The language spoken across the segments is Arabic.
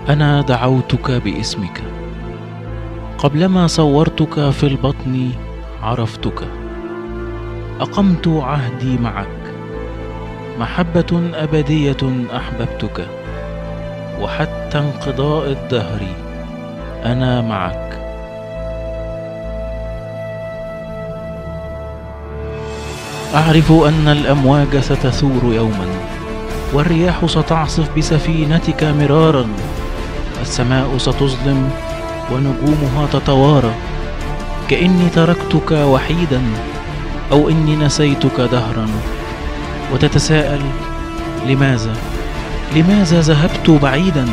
أنا دعوتك باسمك، قبلما صورتك في البطن عرفتك. أقمت عهدي معك، محبة أبدية أحببتك، وحتى انقضاء الدهر أنا معك. أعرف أن الأمواج ستثور يوما، والرياح ستعصف بسفينتك مرارا، السماء ستظلم ونجومها تتوارى، كأني تركتك وحيدا أو إني نسيتك دهرا. وتتساءل لماذا ذهبت بعيدا؟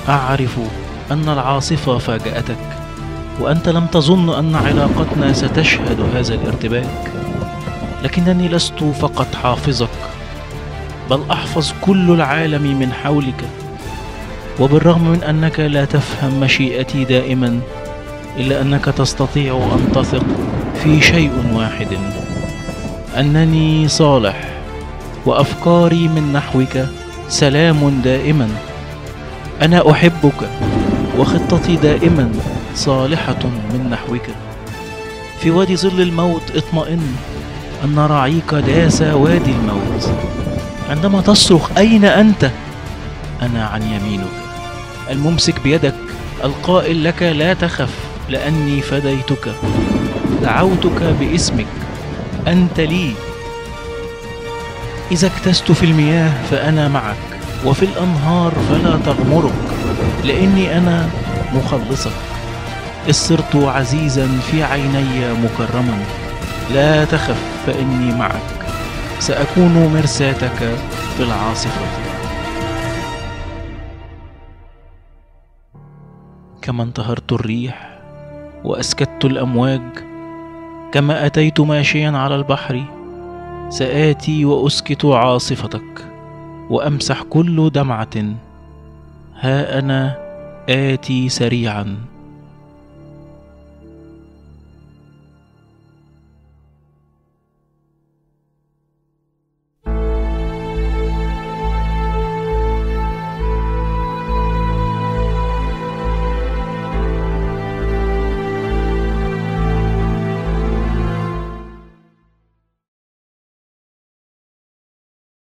أعرف أن العاصفة فاجأتك، وأنت لم تظن أن علاقتنا ستشهد هذا الارتباك، لكنني لست فقط حافظك، بل أحفظ كل العالم من حولك. وبالرغم من أنك لا تفهم مشيئتي دائما، إلا أنك تستطيع أن تثق في شيء واحد: أنني صالح، وأفكاري من نحوك سلام دائما. أنا أحبك، وخطتي دائما صالحة من نحوك. في وادي ظل الموت اطمئن، أن راعيك داس وادي الموت. عندما تصرخ أين أنت؟ أنا عن يمينك، الممسك بيدك، القائل لك لا تخف لأني فديتك. دعوتك باسمك، أنت لي. إذا اكتست في المياه فأنا معك، وفي الأنهار فلا تغمرك، لأني أنا مخلصك. إذ صرت عزيزا في عيني مكرما، لا تخف فإني معك، سأكون مرساتك في العاصفة. كما انتهرت الريح وأسكت الأمواج، كما أتيت ماشيا على البحر، سآتي وأسكت عاصفتك وأمسح كل دمعة. ها أنا آتي سريعا.